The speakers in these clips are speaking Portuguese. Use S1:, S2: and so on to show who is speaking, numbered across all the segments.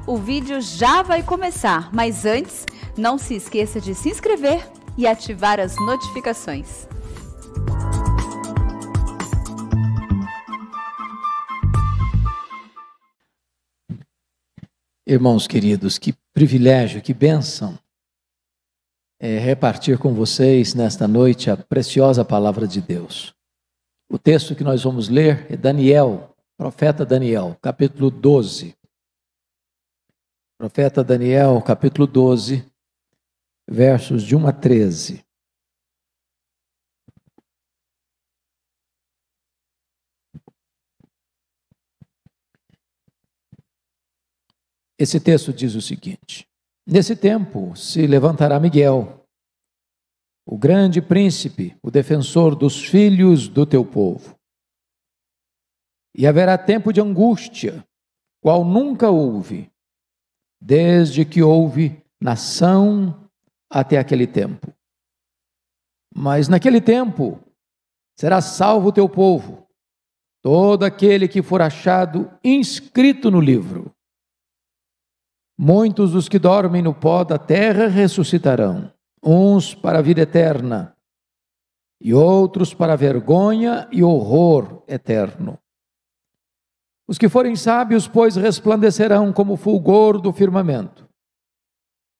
S1: O vídeo já vai começar, mas antes, não se esqueça de se inscrever e ativar as notificações.
S2: Irmãos queridos, que privilégio, que bênção repartir com vocês nesta noite a preciosa palavra de Deus. O texto que nós vamos ler é Daniel, profeta Daniel, capítulo 12. Profeta Daniel, capítulo 12, versos de 1 a 13. Esse texto diz o seguinte: nesse tempo se levantará Miguel, o grande príncipe, o defensor dos filhos do teu povo. E haverá tempo de angústia, qual nunca houve, desde que houve nação até aquele tempo. Mas naquele tempo será salvo o teu povo, todo aquele que for achado inscrito no livro. Muitos dos que dormem no pó da terra ressuscitarão, uns para a vida eterna, e outros para a vergonha e horror eterno. Os que forem sábios, pois, resplandecerão como o fulgor do firmamento,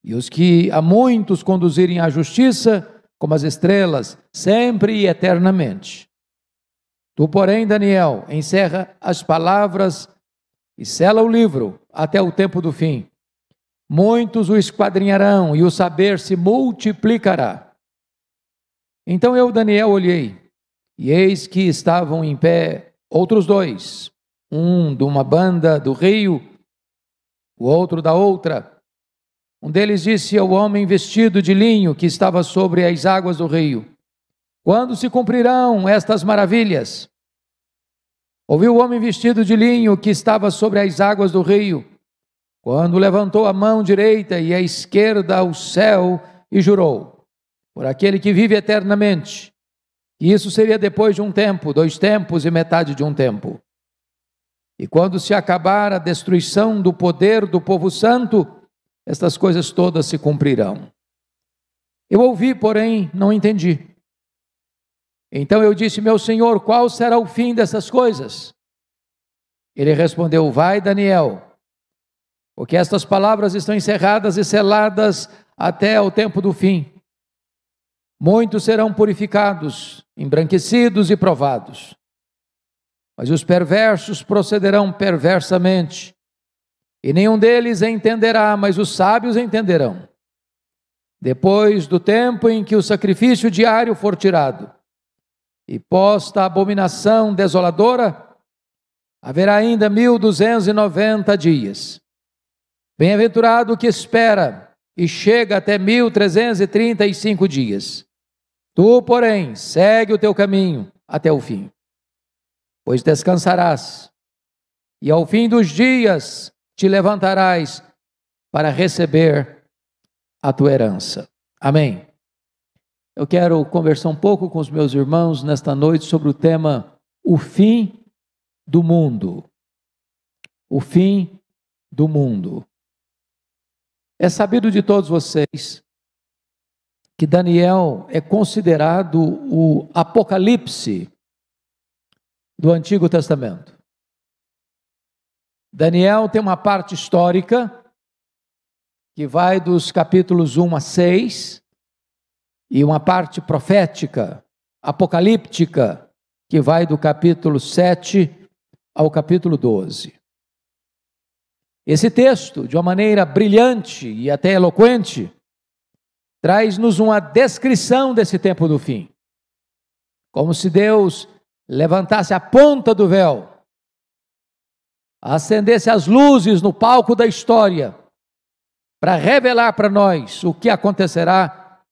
S2: e os que a muitos conduzirem à justiça, como as estrelas, sempre e eternamente. Tu, porém, Daniel, encerra as palavras e sela o livro até o tempo do fim. Muitos o esquadrinharão e o saber se multiplicará. Então eu, Daniel, olhei, e eis que estavam em pé outros dois, um de uma banda do rio, o outro da outra. Um deles disse ao homem vestido de linho que estava sobre as águas do rio: quando se cumprirão estas maravilhas? Ouviu o homem vestido de linho que estava sobre as águas do rio, quando levantou a mão direita e a esquerda ao céu e jurou, por aquele que vive eternamente, que isso seria depois de um tempo, 2 tempos e metade de um tempo. E quando se acabar a destruição do poder do povo santo, estas coisas todas se cumprirão. Eu ouvi, porém, não entendi. Então eu disse: meu Senhor, qual será o fim dessas coisas? Ele respondeu: vai, Daniel, porque estas palavras estão encerradas e seladas até o tempo do fim. Muitos serão purificados, embranquecidos e provados. Mas os perversos procederão perversamente, e nenhum deles entenderá, mas os sábios entenderão. Depois do tempo em que o sacrifício diário for tirado, e posta a abominação desoladora, haverá ainda 1290 dias. Bem-aventurado o que espera e chega até 1335 dias. Tu, porém, segue o teu caminho até o fim, pois descansarás, e ao fim dos dias te levantarás para receber a tua herança. Amém. Eu quero conversar um pouco com os meus irmãos nesta noite sobre o tema o fim do mundo. O fim do mundo. É sabido de todos vocês que Daniel é considerado o Apocalipse do Antigo Testamento. Daniel tem uma parte histórica que vai dos capítulos 1 a 6 e uma parte profética, apocalíptica, que vai do capítulo 7 ao capítulo 12. Esse texto, de uma maneira brilhante e até eloquente, traz-nos uma descrição desse tempo do fim. Como se Deus levantasse a ponta do véu, acendesse as luzes no palco da história, para revelar para nós o que acontecerá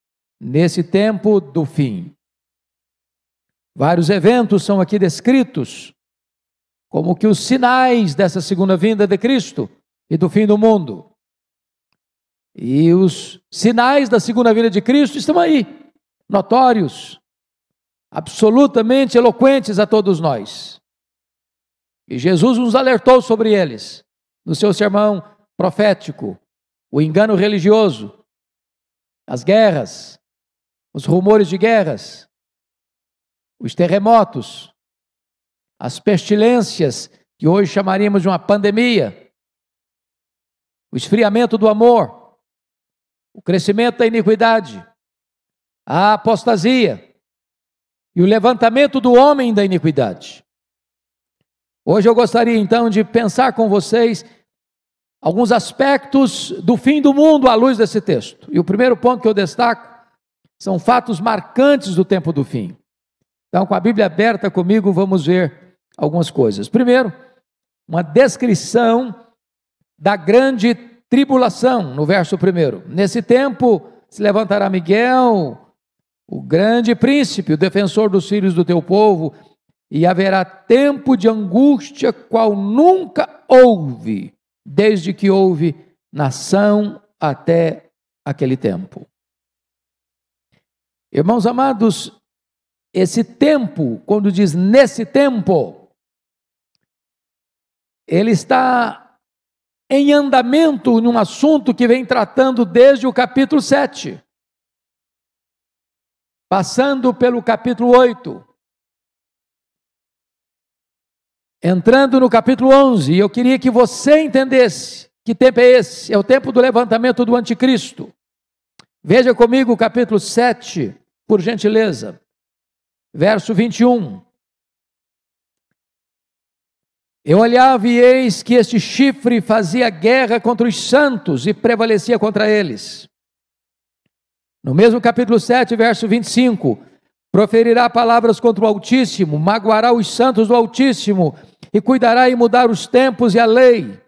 S2: nesse tempo do fim. Vários eventos são aqui descritos como que os sinais dessa segunda vinda de Cristo e do fim do mundo. E os sinais da segunda vinda de Cristo estão aí, notórios, absolutamente eloquentes a todos nós. E Jesus nos alertou sobre eles no seu sermão profético, o engano religioso, as guerras, os rumores de guerras, os terremotos, as pestilências, que hoje chamaríamos de uma pandemia, o esfriamento do amor, o crescimento da iniquidade, a apostasia e o levantamento do homem da iniquidade. Hoje eu gostaria então de pensar com vocês alguns aspectos do fim do mundo à luz desse texto. E o primeiro ponto que eu destaco são fatos marcantes do tempo do fim. Então, com a Bíblia aberta comigo, vamos ver algumas coisas. Primeiro, uma descrição da grande tribulação, no verso 1. Nesse tempo se levantará Miguel, o grande príncipe, o defensor dos filhos do teu povo, e haverá tempo de angústia qual nunca houve, desde que houve nação até aquele tempo. Irmãos amados, esse tempo, quando diz nesse tempo, ele está em andamento num assunto que vem tratando desde o capítulo 7, passando pelo capítulo 8, entrando no capítulo 11, e eu queria que você entendesse que tempo é esse. É o tempo do levantamento do anticristo. Veja comigo o capítulo 7, por gentileza, verso 21. Eu olhava e eis que este chifre fazia guerra contra os santos e prevalecia contra eles. No mesmo capítulo 7, verso 25, proferirá palavras contra o Altíssimo, magoará os santos do Altíssimo, e cuidará em mudar os tempos e a lei.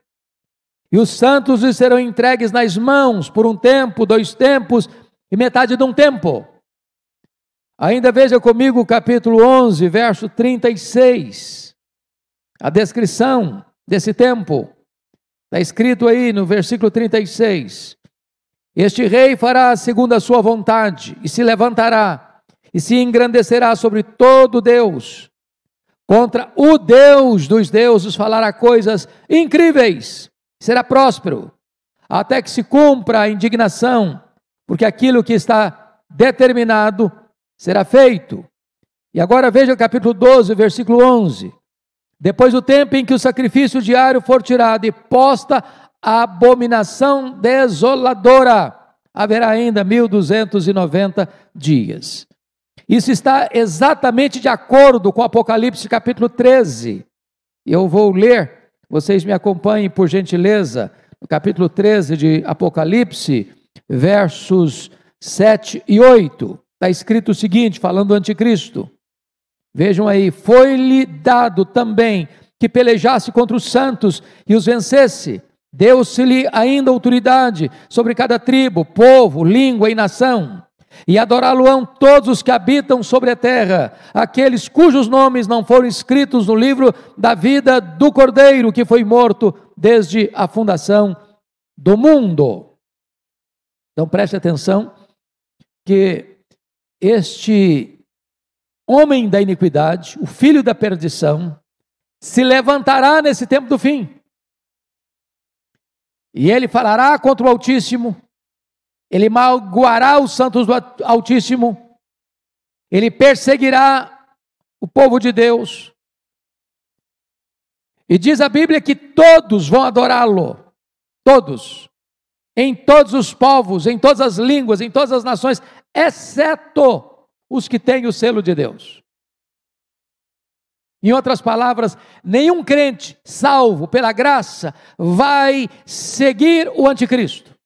S2: E os santos lhe serão entregues nas mãos por um tempo, 2 tempos e metade de um tempo. Ainda veja comigo o capítulo 11, verso 36. A descrição desse tempo. Está escrito aí no versículo 36. Este rei fará segundo a sua vontade, e se levantará, e se engrandecerá sobre todo Deus. Contra o Deus dos deuses falará coisas incríveis, será próspero, até que se cumpra a indignação, porque aquilo que está determinado será feito. E agora veja o capítulo 12, versículo 11. Depois do tempo em que o sacrifício diário for tirado e posta a abominação desoladora, haverá ainda 1290 dias. Isso está exatamente de acordo com Apocalipse capítulo 13. Eu vou ler, vocês me acompanhem por gentileza, no capítulo 13 de Apocalipse, versos 7 e 8. Está escrito o seguinte, falando do anticristo. Vejam aí, foi-lhe dado também que pelejasse contra os santos e os vencesse. Deu-se-lhe ainda autoridade sobre cada tribo, povo, língua e nação. E adorá-lo-ão todos os que habitam sobre a terra, aqueles cujos nomes não foram escritos no livro da vida do Cordeiro, que foi morto desde a fundação do mundo. Então preste atenção que este homem da iniquidade, o filho da perdição, se levantará nesse tempo do fim. E ele falará contra o Altíssimo, ele magoará os santos do Altíssimo, ele perseguirá o povo de Deus. E diz a Bíblia que todos vão adorá-lo, todos, em todos os povos, em todas as línguas, em todas as nações, exceto os que têm o selo de Deus. Em outras palavras, nenhum crente salvo pela graça vai seguir o anticristo.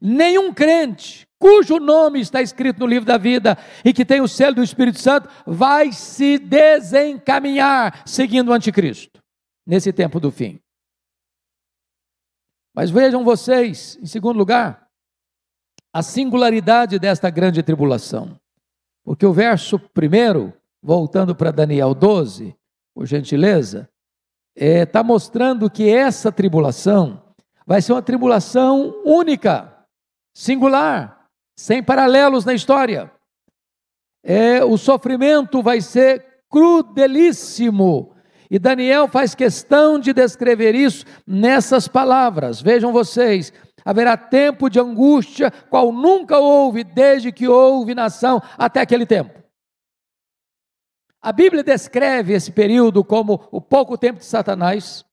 S2: Nenhum crente cujo nome está escrito no livro da vida e que tem o selo do Espírito Santo vai se desencaminhar seguindo o anticristo nesse tempo do fim. Mas vejam vocês, em segundo lugar, a singularidade desta grande tribulação. Porque o verso 1, voltando para Daniel 12, por gentileza, está mostrando que essa tribulação vai ser uma tribulação única, singular, sem paralelos na história. O sofrimento vai ser crudelíssimo E Daniel faz questão de descrever isso nessas palavras. Vejam vocês, haverá tempo de angústia, qual nunca houve desde que houve nação até aquele tempo. A Bíblia descreve esse período como o pouco tempo de Satanás,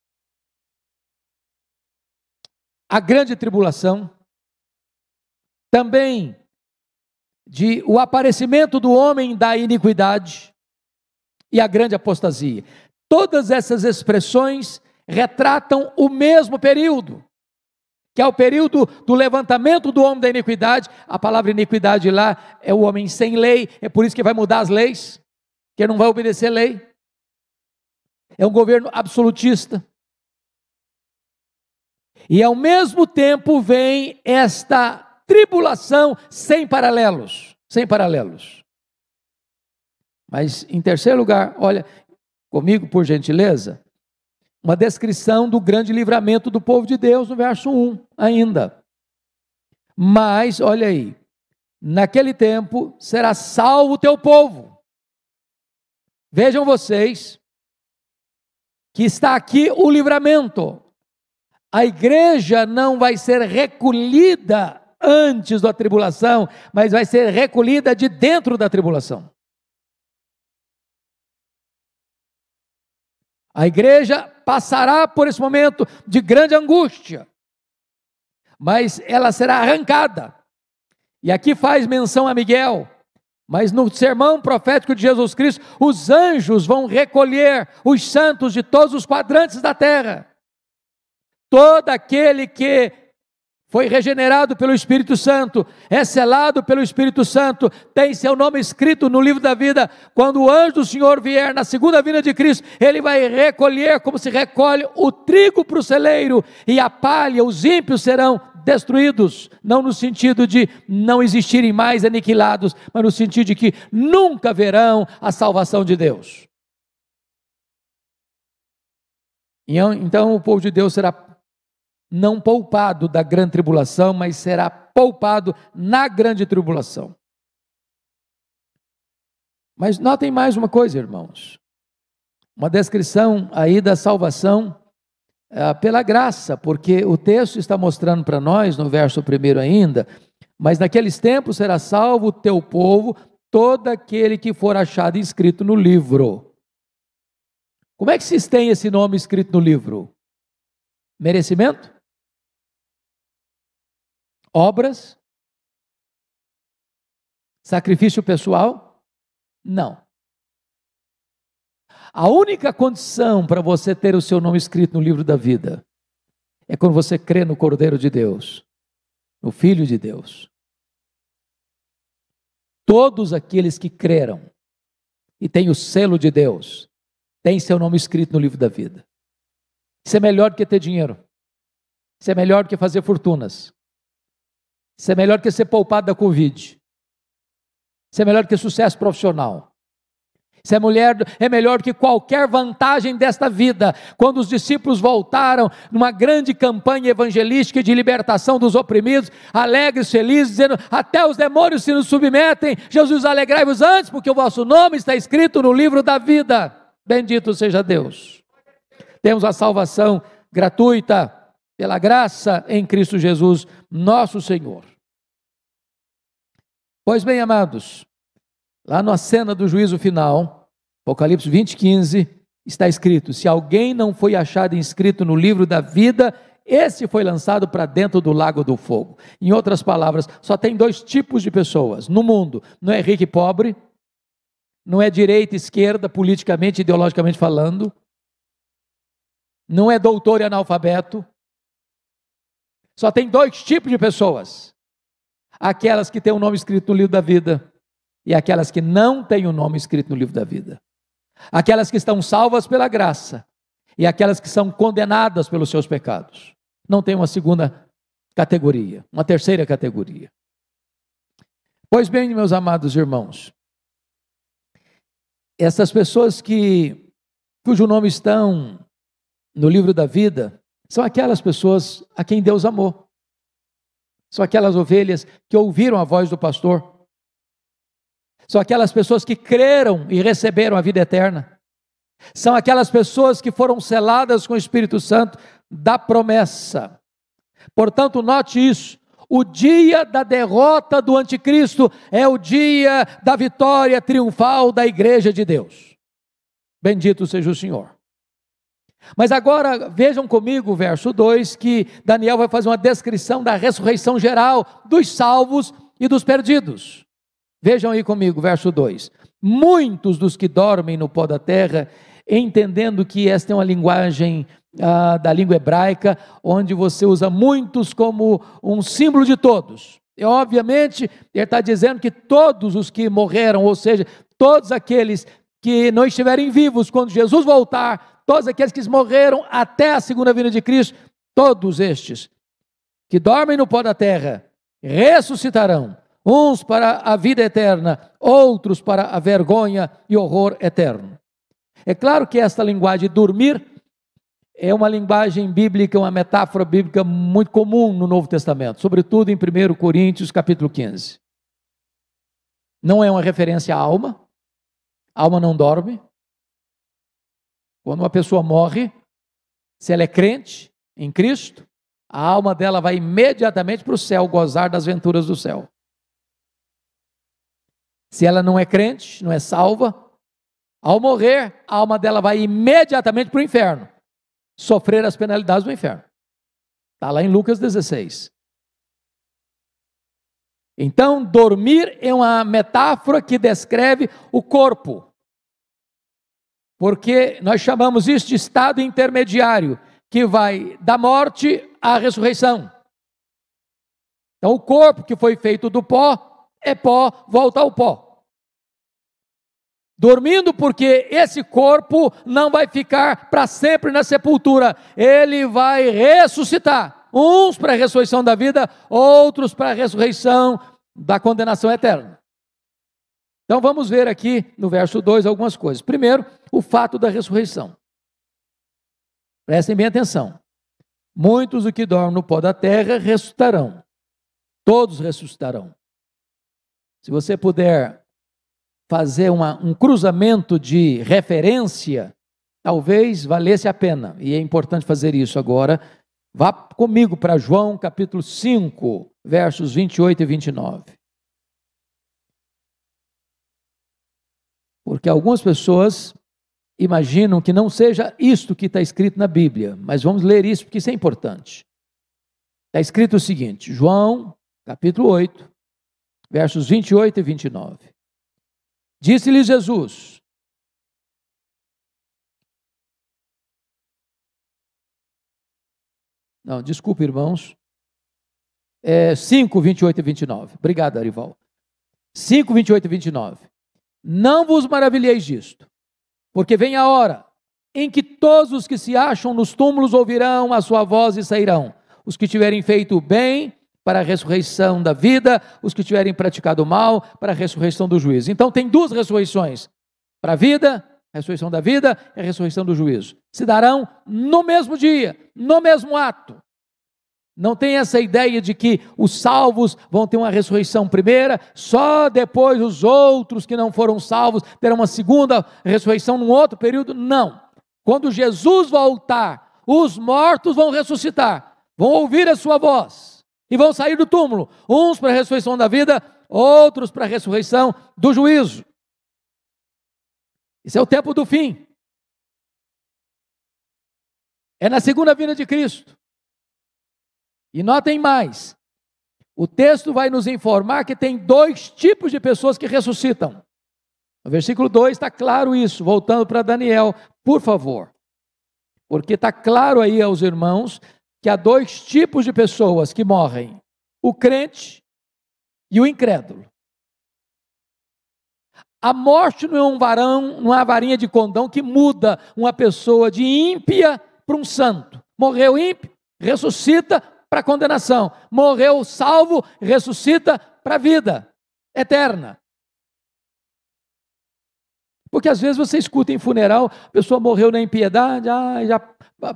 S2: a grande tribulação, também de o aparecimento do homem da iniquidade e a grande apostasia. Todas essas expressões retratam o mesmo período, que é o período do levantamento do homem da iniquidade. A palavra iniquidade lá é o homem sem lei, é por isso que vai mudar as leis, que não vai obedecer lei. É um governo absolutista. E ao mesmo tempo vem esta tribulação sem paralelos, sem paralelos. Mas em terceiro lugar, olha comigo por gentileza, uma descrição do grande livramento do povo de Deus no verso 1 ainda. Mas, olha aí, naquele tempo será salvo o teu povo. Vejam vocês que está aqui o livramento. A igreja não vai ser recolhida antes da tribulação, mas vai ser recolhida de dentro da tribulação. A igreja passará por esse momento de grande angústia, mas ela será arrancada. E aqui faz menção a Miguel, mas no sermão profético de Jesus Cristo, os anjos vão recolher os santos de todos os quadrantes da terra. Todo aquele que foi regenerado pelo Espírito Santo, é selado pelo Espírito Santo, tem seu nome escrito no livro da vida. Quando o anjo do Senhor vier na segunda vinda de Cristo, ele vai recolher como se recolhe o trigo para o celeiro, e a palha, os ímpios serão destruídos, não no sentido de não existirem mais aniquilados, mas no sentido de que nunca verão a salvação de Deus. Então o povo de Deus será não poupado da grande tribulação, mas será poupado na grande tribulação. Mas notem mais uma coisa, irmãos, uma descrição aí da salvação pela graça, porque o texto está mostrando para nós, no verso 1 ainda, mas naqueles tempos será salvo o teu povo, todo aquele que for achado inscrito no livro. Como é que se tem esse nome escrito no livro? Merecimento? Obras? Sacrifício pessoal? Não. A única condição para você ter o seu nome escrito no livro da vida é quando você crê no Cordeiro de Deus, no Filho de Deus. Todos aqueles que creram e têm o selo de Deus, têm seu nome escrito no livro da vida. Isso é melhor do que ter dinheiro. Isso é melhor do que fazer fortunas. Isso é melhor que ser poupado da Covid. Isso é melhor que sucesso profissional. Isso é melhor que qualquer vantagem desta vida. Quando os discípulos voltaram numa grande campanha evangelística de libertação dos oprimidos, alegres, felizes, dizendo, até os demônios se nos submetem, Jesus, alegrai-vos antes, porque o vosso nome está escrito no livro da vida. Bendito seja Deus. Temos a salvação gratuita pela graça em Cristo Jesus, nosso Senhor. Pois bem, amados, lá na cena do juízo final, Apocalipse 20:15, está escrito, se alguém não foi achado inscrito no livro da vida, esse foi lançado para dentro do lago do fogo. Em outras palavras, só tem dois tipos de pessoas no mundo, não é rico e pobre, não é direita e esquerda, politicamente, ideologicamente falando, não é doutor e analfabeto. Só tem dois tipos de pessoas, aquelas que têm o nome escrito no livro da vida e aquelas que não têm o nome escrito no livro da vida. Aquelas que estão salvas pela graça e aquelas que são condenadas pelos seus pecados. Não tem uma segunda categoria, uma terceira categoria. Pois bem, meus amados irmãos, essas pessoas cujo nome estão no livro da vida, são aquelas pessoas a quem Deus amou. São aquelas ovelhas que ouviram a voz do pastor. São aquelas pessoas que creram e receberam a vida eterna. São aquelas pessoas que foram seladas com o Espírito Santo da promessa. Portanto, note isso. O dia da derrota do anticristo é o dia da vitória triunfal da igreja de Deus. Bendito seja o Senhor. Mas agora vejam comigo o verso 2, que Daniel vai fazer uma descrição da ressurreição geral dos salvos e dos perdidos. Vejam aí comigo, verso 2. Muitos dos que dormem no pó da terra, entendendo que esta é uma linguagem da língua hebraica, onde você usa muitos como um símbolo de todos. E obviamente, ele está dizendo que todos os que morreram, ou seja, todos aqueles que não estiverem vivos quando Jesus voltar, todos aqueles que morreram até a segunda vinda de Cristo, todos estes que dormem no pó da terra, ressuscitarão, uns para a vida eterna, outros para a vergonha e horror eterno. É claro que esta linguagem de dormir é uma linguagem bíblica, uma metáfora bíblica muito comum no Novo Testamento, sobretudo em 1 Coríntios capítulo 15. Não é uma referência à alma, a alma não dorme. Quando uma pessoa morre, se ela é crente em Cristo, a alma dela vai imediatamente para o céu, gozar das venturas do céu. Se ela não é crente, não é salva, ao morrer, a alma dela vai imediatamente para o inferno, sofrer as penalidades do inferno. Está lá em Lucas 16. Então, dormir é uma metáfora que descreve o corpo, porque nós chamamos isso de estado intermediário, que vai da morte à ressurreição. Então, o corpo que foi feito do pó, é pó, volta ao pó. Dormindo porque esse corpo não vai ficar para sempre na sepultura, ele vai ressuscitar, uns para a ressurreição da vida, outros para a ressurreição da condenação eterna. Então vamos ver aqui no verso 2 algumas coisas. Primeiro, o fato da ressurreição. Prestem bem atenção. Muitos do que dormem no pó da terra ressuscitarão. Todos ressuscitarão. Se você puder fazer um cruzamento de referência, talvez valesse a pena. E é importante fazer isso agora. Vá comigo para João capítulo 5, versos 28 e 29. Porque algumas pessoas imaginam que não seja isto que está escrito na Bíblia, mas vamos ler isso porque isso é importante. Está escrito o seguinte, João, capítulo 8, versos 28 e 29. Disse-lhe Jesus, não, desculpe irmãos, 5, 28 e 29. Obrigado, Arival. 5, 28 e 29. Não vos maravilheis disto, porque vem a hora em que todos os que se acham nos túmulos ouvirão a sua voz e sairão. Os que tiverem feito o bem para a ressurreição da vida, os que tiverem praticado o mal para a ressurreição do juízo. Então tem duas ressurreições, para a vida, a ressurreição da vida e a ressurreição do juízo. Se darão no mesmo dia, no mesmo ato. Não tem essa ideia de que os salvos vão ter uma ressurreição primeira, só depois os outros que não foram salvos terão uma segunda ressurreição num outro período. Não. Quando Jesus voltar, os mortos vão ressuscitar, vão ouvir a sua voz e vão sair do túmulo, uns para a ressurreição da vida, outros para a ressurreição do juízo. Esse é o tempo do fim. É na segunda vinda de Cristo. E notem mais, o texto vai nos informar que tem dois tipos de pessoas que ressuscitam. No versículo 2 está claro isso, voltando para Daniel, por favor. Porque está claro aí aos irmãos que há dois tipos de pessoas que morrem, o crente e o incrédulo. A morte não é não é uma varinha de condão que muda uma pessoa de ímpia para um santo. Morreu ímpio, ressuscita para a condenação. Morreu salvo, ressuscita para a vida eterna. Porque às vezes você escuta em funeral, a pessoa morreu na impiedade, já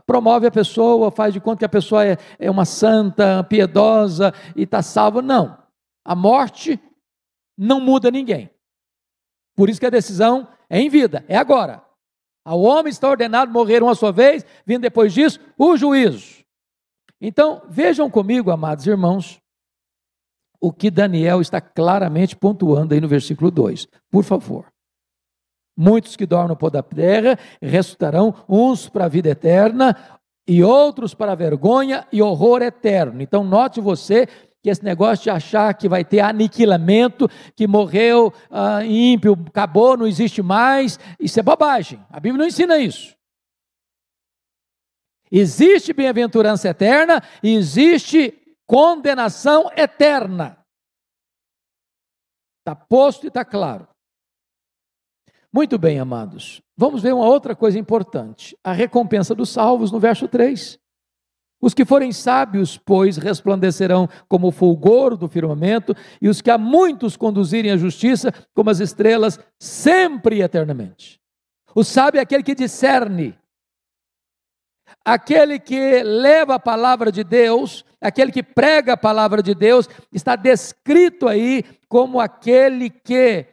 S2: promove a pessoa, faz de conta que a pessoa é uma santa, piedosa e está salva. Não, a morte não muda ninguém. Por isso que a decisão é em vida, é agora. Ao homem está ordenado morrer uma só vez, vindo depois disso o juízo. Então, vejam comigo, amados irmãos, o que Daniel está claramente pontuando aí no versículo 2. Por favor. Muitos que dormem no pó da terra ressuscitarão, uns para a vida eterna e outros para a vergonha e horror eterno. Então, note você que esse negócio de achar que vai ter aniquilamento, que morreu ímpio, acabou, não existe mais, isso é bobagem. A Bíblia não ensina isso. Existe bem-aventurança eterna e existe condenação eterna. Está posto e está claro. Muito bem, amados. Vamos ver uma outra coisa importante. A recompensa dos salvos no verso 3. Os que forem sábios, pois, resplandecerão como o fulgor do firmamento, e os que a muitos conduzirem à justiça, como as estrelas, sempre e eternamente. O sábio é aquele que discerne, aquele que leva a palavra de Deus, aquele que prega a palavra de Deus, está descrito aí como aquele que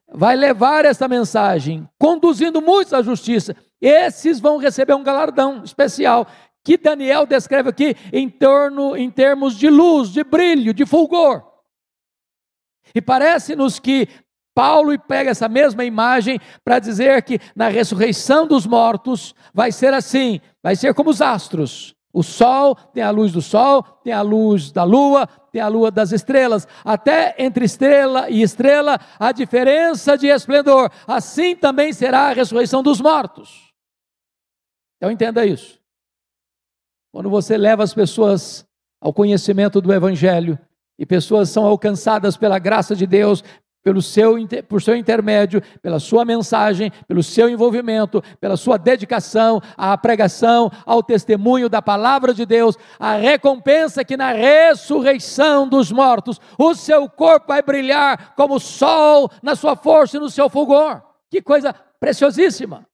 S2: vai levar essa mensagem, conduzindo muitos à justiça. Esses vão receber um galardão especial, que Daniel descreve aqui em termos de luz, de brilho, de fulgor. E parece-nos que Paulo pega essa mesma imagem para dizer que na ressurreição dos mortos vai ser assim, vai ser como os astros. O sol tem a luz do sol, tem a luz da lua, tem a lua das estrelas. Até entre estrela e estrela há diferença de esplendor. Assim também será a ressurreição dos mortos. Então entenda isso. Quando você leva as pessoas ao conhecimento do Evangelho, e pessoas são alcançadas pela graça de Deus, por seu intermédio, pela sua mensagem, pelo seu envolvimento, pela sua dedicação à pregação, ao testemunho da palavra de Deus, a recompensa que na ressurreição dos mortos, o seu corpo vai brilhar como o sol na sua força e no seu fulgor. Que coisa preciosíssima!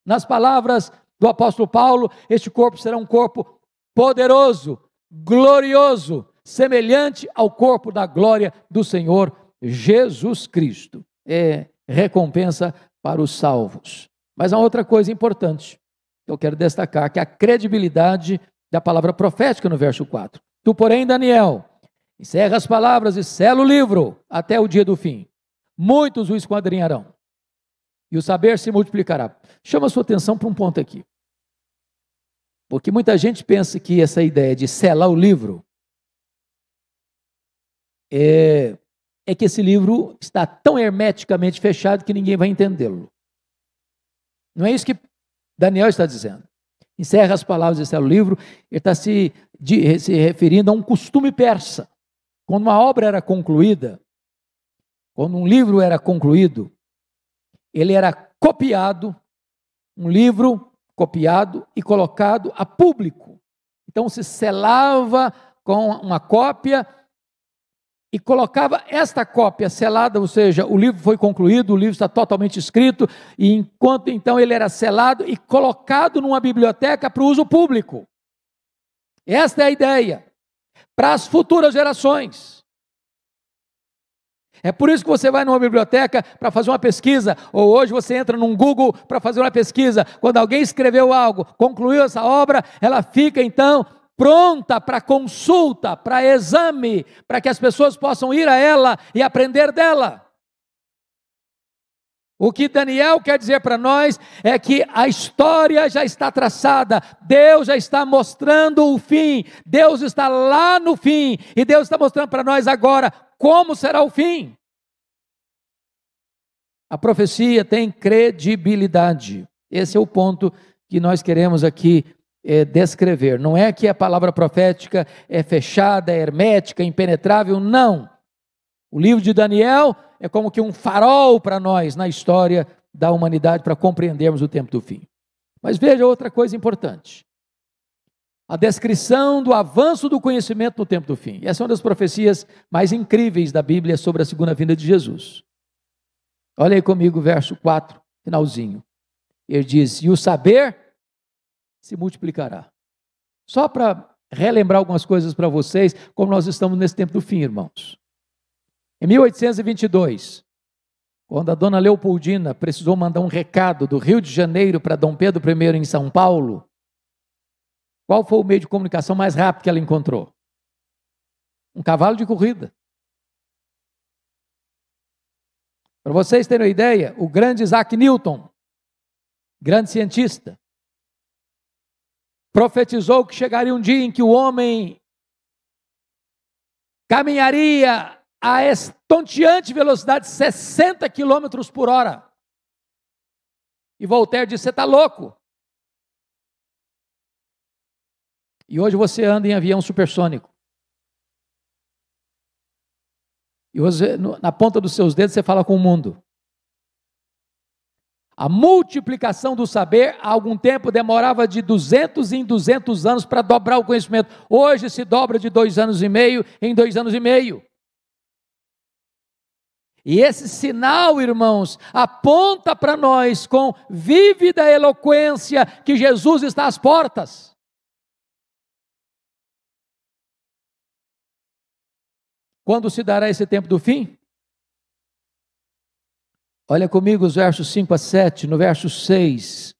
S2: Nas palavras do apóstolo Paulo, este corpo será um corpo poderoso, glorioso, semelhante ao corpo da glória do Senhor Jesus Cristo. É recompensa para os salvos. Mas há outra coisa importante que eu quero destacar, que é a credibilidade da palavra profética no verso 4. Tu, porém, Daniel, encerra as palavras e sela o livro até o dia do fim. Muitos o esquadrinharão e o saber se multiplicará. Chama a sua atenção para um ponto aqui. Porque muita gente pensa que essa ideia de selar o livro é que esse livro está tão hermeticamente fechado que ninguém vai entendê-lo. Não é isso que Daniel está dizendo. Encerra as palavras e sela o livro, ele está se referindo a um costume persa. Quando uma obra era concluída, quando um livro era concluído, ele era copiado, um livro copiado e colocado a público. Então se selava com uma cópia e colocava esta cópia selada, ou seja, o livro foi concluído, o livro está totalmente escrito, e enquanto então ele era selado e colocado numa biblioteca para o uso público. Esta é a ideia, para as futuras gerações. É por isso que você vai numa biblioteca para fazer uma pesquisa, ou hoje você entra num Google para fazer uma pesquisa. Quando alguém escreveu algo, concluiu essa obra, ela fica então pronta para consulta, para exame, para que as pessoas possam ir a ela e aprender dela. O que Daniel quer dizer para nós é que a história já está traçada, Deus já está mostrando o fim, Deus está lá no fim, e Deus está mostrando para nós agora como será o fim. A profecia tem credibilidade. Esse é o ponto que nós queremos aqui descrever. Não é que a palavra profética é fechada, é hermética, impenetrável, não. O livro de Daniel é como que um farol para nós na história da humanidade para compreendermos o tempo do fim. Mas veja outra coisa importante. A descrição do avanço do conhecimento no tempo do fim. Essa é uma das profecias mais incríveis da Bíblia sobre a segunda vinda de Jesus. Olha aí comigo o verso 4, finalzinho. Ele diz, e o saber se multiplicará. Só para relembrar algumas coisas para vocês, como nós estamos nesse tempo do fim, irmãos. Em 1822, Quando a dona Leopoldina precisou mandar um recado do Rio de Janeiro para Dom Pedro I em São Paulo, qual foi o meio de comunicação mais rápido que ela encontrou? Um cavalo de corrida. Para vocês terem uma ideia, o grande Isaac Newton, grande cientista, profetizou que chegaria um dia em que o homem caminharia a estonteante velocidade de 60 quilômetros por hora. E Voltaire disse: você está louco. E hoje você anda em avião supersônico. E hoje, na ponta dos seus dedos, você fala com o mundo. A multiplicação do saber, há algum tempo, demorava de 200 em 200 anos para dobrar o conhecimento. Hoje se dobra de 2 anos e meio em 2 anos e meio. E esse sinal, irmãos, aponta para nós com vívida eloquência que Jesus está às portas. Quando se dará esse tempo do fim? Olha comigo os versos 5 a 7, no verso 6,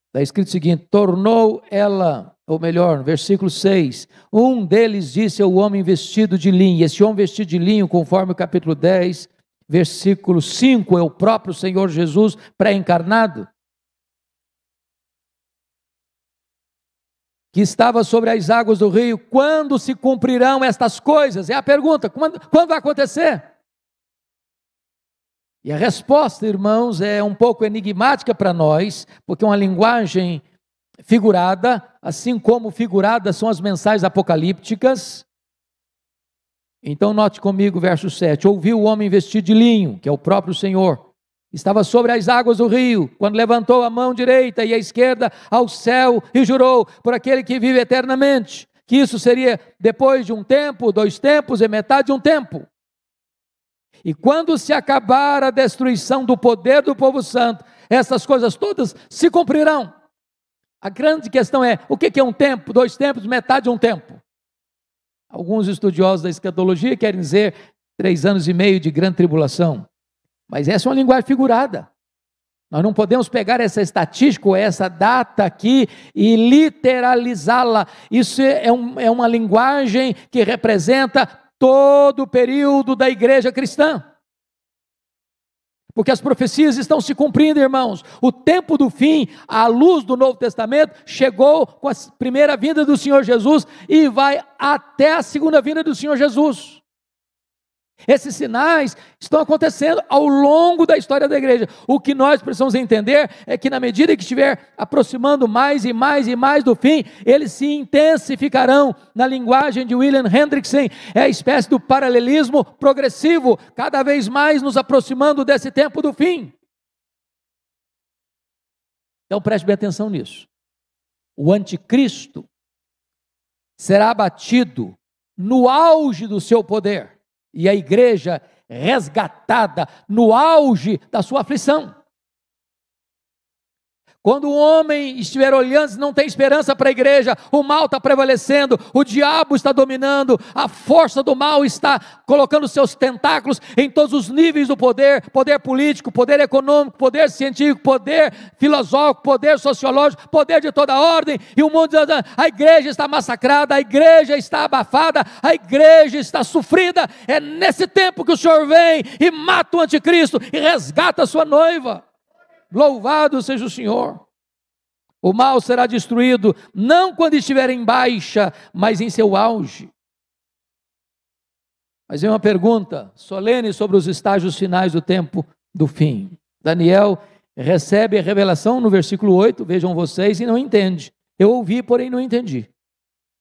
S2: está escrito o seguinte: tornou ela, ou melhor, no versículo 6, um deles disse ao homem vestido de linho, e esse homem vestido de linho, conforme o capítulo 10, versículo 5, é o próprio Senhor Jesus pré-encarnado, que estava sobre as águas do rio. Quando se cumprirão estas coisas? É a pergunta, quando vai acontecer? E a resposta, irmãos, é um pouco enigmática para nós, porque é uma linguagem figurada, assim como figuradas são as mensagens apocalípticas. Então note comigo o verso 7, ouviu o homem vestido de linho, que é o próprio Senhor, estava sobre as águas do rio, quando levantou a mão direita e a esquerda ao céu e jurou por aquele que vive eternamente, que isso seria depois de um tempo, 2 tempos e metade de um tempo. E quando se acabar a destruição do poder do povo santo, essas coisas todas se cumprirão. A grande questão é, o que é um tempo, 2 tempos, metade de um tempo? Alguns estudiosos da escatologia querem dizer 3 anos e meio de grande tribulação. Mas essa é uma linguagem figurada. Nós não podemos pegar essa estatística ou essa data aqui e literalizá-la. Isso é uma linguagem que representa todo o período da igreja cristã. Porque as profecias estão se cumprindo, irmãos. O tempo do fim, à luz do Novo Testamento, chegou com a primeira vinda do Senhor Jesus e vai até a segunda vinda do Senhor Jesus. Esses sinais estão acontecendo ao longo da história da igreja. O que nós precisamos entender é que na medida que estiver aproximando mais e mais e mais do fim, eles se intensificarão. Na linguagem de William Hendrickson, é a espécie do paralelismo progressivo, cada vez mais nos aproximando desse tempo do fim. Então preste bem atenção nisso. O anticristo será abatido no auge do seu poder. E a igreja resgatada no auge da sua aflição. Quando o homem estiver olhando, não tem esperança para a igreja, o mal está prevalecendo, o diabo está dominando, a força do mal está colocando seus tentáculos em todos os níveis do poder, poder político, poder econômico, poder científico, poder filosófico, poder sociológico, poder de toda ordem, e o mundo dizendo, a igreja está massacrada, a igreja está abafada, a igreja está sofrida. É nesse tempo que o Senhor vem e mata o anticristo e resgata a sua noiva. Louvado seja o Senhor. O mal será destruído, não quando estiver em baixa, mas em seu auge. Mas vem uma pergunta solene sobre os estágios finais do tempo do fim. Daniel recebe a revelação no versículo 8, vejam vocês, e não entende. Eu ouvi, porém não entendi.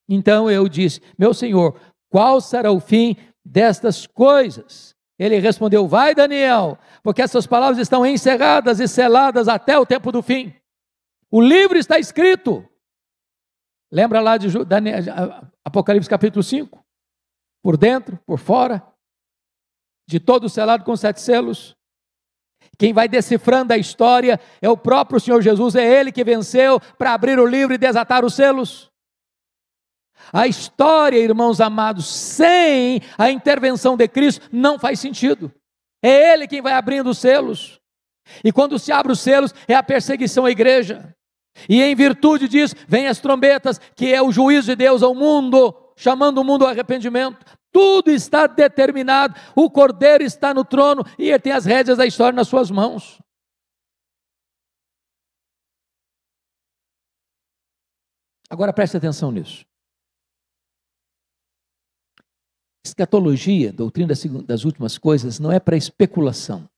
S2: Então eu disse, meu Senhor, qual será o fim destas coisas? Ele respondeu, vai Daniel, porque essas palavras estão encerradas e seladas até o tempo do fim. O livro está escrito. Lembra lá de Apocalipse capítulo 5? Por dentro, por fora, de todo selado com 7 selos. Quem vai decifrando a história é o próprio Senhor Jesus, é Ele que venceu para abrir o livro e desatar os selos. A história, irmãos amados, sem a intervenção de Cristo, não faz sentido. É Ele quem vai abrindo os selos. E quando se abre os selos, é a perseguição à igreja. E em virtude disso, vem as trombetas, que é o juízo de Deus ao mundo, chamando o mundo ao arrependimento. Tudo está determinado, o Cordeiro está no trono e ele tem as rédeas da história nas suas mãos. Agora preste atenção nisso. Escatologia, doutrina das últimas coisas, não é para especulação.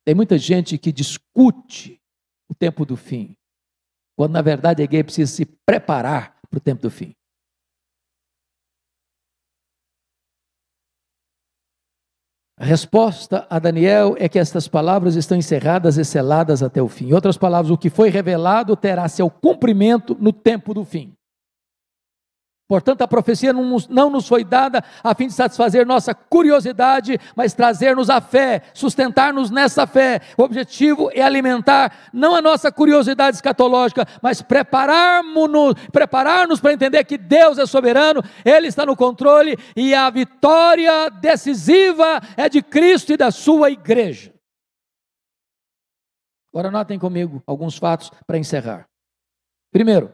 S2: Tem muita gente que discute o tempo do fim, quando na verdade a igreja precisa se preparar para o tempo do fim. A resposta a Daniel é que estas palavras estão encerradas e seladas até o fim. Em outras palavras, o que foi revelado terá seu cumprimento no tempo do fim. Portanto, a profecia não nos foi dada a fim de satisfazer nossa curiosidade, mas trazer-nos a fé, sustentar-nos nessa fé. O objetivo é alimentar não a nossa curiosidade escatológica, mas preparar-nos para entender que Deus é soberano, Ele está no controle e a vitória decisiva é de Cristo e da sua igreja. Agora notem comigo alguns fatos para encerrar. Primeiro,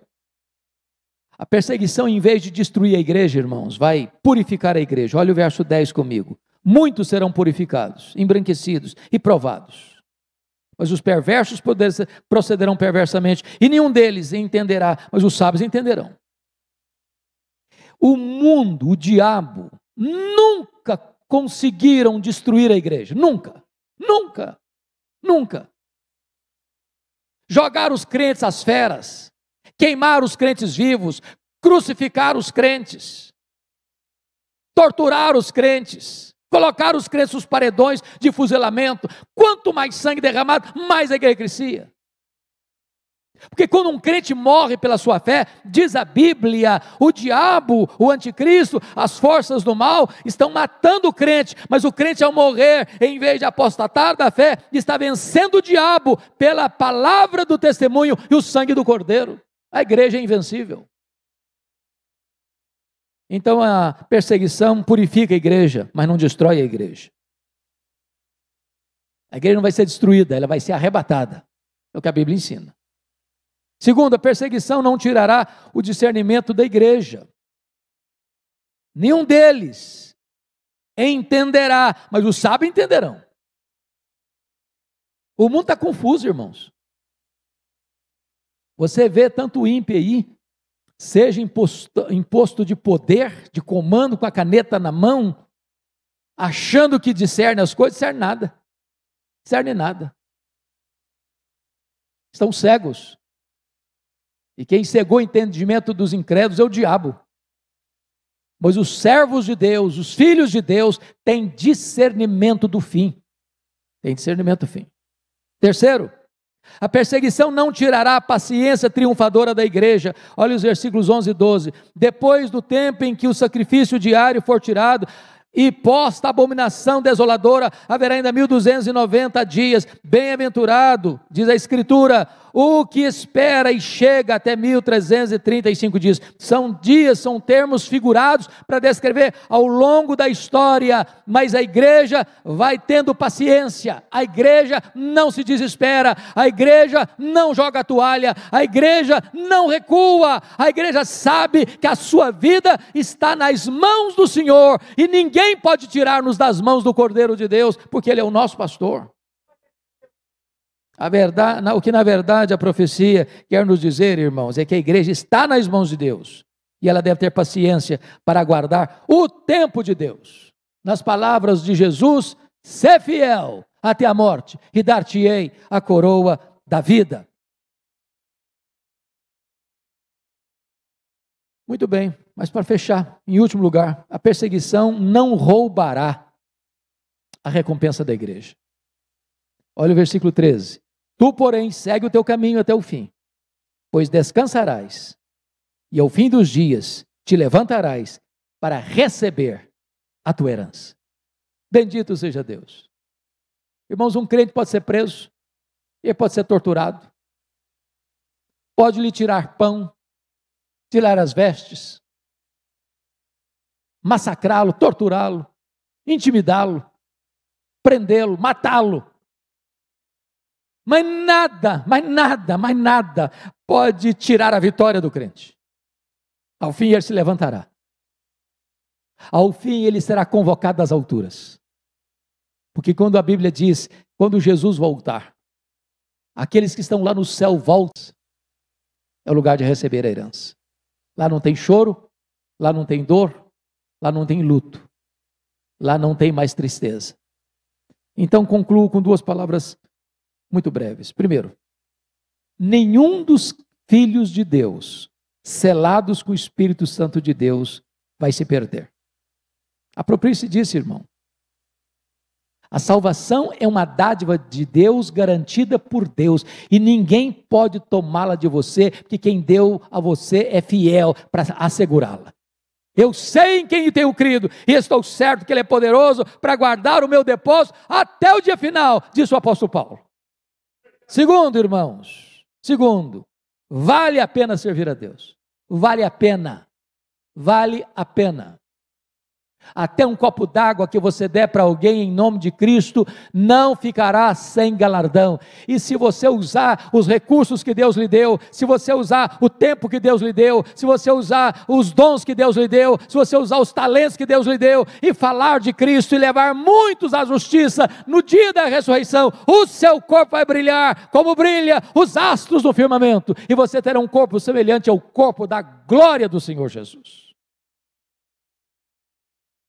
S2: a perseguição, em vez de destruir a igreja, irmãos, vai purificar a igreja. Olha o verso 10 comigo. Muitos serão purificados, embranquecidos e provados. Mas os perversos procederão perversamente, e nenhum deles entenderá, mas os sábios entenderão. O mundo, o diabo, nunca conseguiram destruir a igreja. Nunca, nunca, nunca. Jogar os crentes às feras, queimar os crentes vivos, crucificar os crentes, torturar os crentes, colocar os crentes nos paredões de fuzilamento. Quanto mais sangue derramado, mais a igreja crescia. Porque quando um crente morre pela sua fé, diz a Bíblia, o diabo, o anticristo, as forças do mal estão matando o crente, mas o crente ao morrer, em vez de apostatar da fé, está vencendo o diabo pela palavra do testemunho e o sangue do Cordeiro. A igreja é invencível. Então a perseguição purifica a igreja, mas não destrói a igreja. A igreja não vai ser destruída, ela vai ser arrebatada. É o que a Bíblia ensina. Segundo, a perseguição não tirará o discernimento da igreja. Nenhum deles entenderá, mas os sábios entenderão. O mundo está confuso, irmãos. Você vê tanto ímpio aí, seja imposto de poder, de comando com a caneta na mão, achando que discerne as coisas, discerne nada. Discerne nada. Estão cegos. E quem cegou o entendimento dos incrédulos é o diabo. Mas os servos de Deus, os filhos de Deus, têm discernimento do fim. Tem discernimento do fim. Terceiro, a perseguição não tirará a paciência triunfadora da igreja. Olha os versículos 11 e 12. Depois do tempo em que o sacrifício diário for tirado e posta a abominação desoladora, haverá ainda 1290 dias. Bem-aventurado, diz a Escritura, o que espera e chega até 1335 dias. São dias, são termos figurados para descrever ao longo da história, mas a igreja vai tendo paciência, a igreja não se desespera, a igreja não joga a toalha, a igreja não recua, a igreja sabe que a sua vida está nas mãos do Senhor, e ninguém pode tirar-nos das mãos do Cordeiro de Deus, porque Ele é o nosso pastor. O que na verdade a profecia quer nos dizer, irmãos, é que a igreja está nas mãos de Deus, e ela deve ter paciência para aguardar o tempo de Deus. Nas palavras de Jesus, sê fiel até a morte, e dar-te-ei a coroa da vida. Muito bem, mas para fechar, em último lugar, a perseguição não roubará a recompensa da igreja. Olha o versículo 13. Tu, porém, segue o teu caminho até o fim, pois descansarás, e ao fim dos dias te levantarás para receber a tua herança. Bendito seja Deus. Irmãos, um crente pode ser preso, ele pode ser torturado, pode lhe tirar pão, tirar as vestes, massacrá-lo, torturá-lo, intimidá-lo, prendê-lo, matá-lo. Mas nada pode tirar a vitória do crente. Ao fim ele se levantará. Ao fim ele será convocado às alturas. Porque quando a Bíblia diz, quando Jesus voltar, aqueles que estão lá no céu voltam, é o lugar de receber a herança. Lá não tem choro, lá não tem dor, lá não tem luto, lá não tem mais tristeza. Então concluo com 2 palavras muito breves. Primeiro, nenhum dos filhos de Deus, selados com o Espírito Santo de Deus, vai se perder. Aproprie-se disso, irmão. A salvação é uma dádiva de Deus, garantida por Deus, e ninguém pode tomá-la de você, porque quem deu a você é fiel para assegurá-la. Eu sei em quem tenho crido, e estou certo que Ele é poderoso para guardar o meu depósito até o dia final, disse o apóstolo Paulo. Segundo, irmãos, vale a pena servir a Deus. Vale a pena. Até um copo d'água que você der para alguém em nome de Cristo, não ficará sem galardão. E se você usar os recursos que Deus lhe deu, se você usar o tempo que Deus lhe deu, se você usar os dons que Deus lhe deu, se você usar os talentos que Deus lhe deu, e falar de Cristo e levar muitos à justiça, no dia da ressurreição, o seu corpo vai brilhar como brilha os astros do firmamento, e você terá um corpo semelhante ao corpo da glória do Senhor Jesus.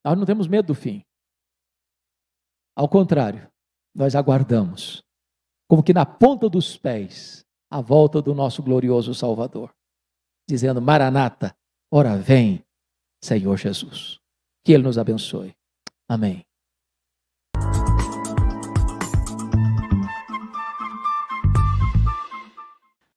S2: Nós não temos medo do fim. Ao contrário, nós aguardamos, como que na ponta dos pés, a volta do nosso glorioso Salvador, dizendo: Maranata, ora vem, Senhor Jesus. Que Ele nos abençoe. Amém.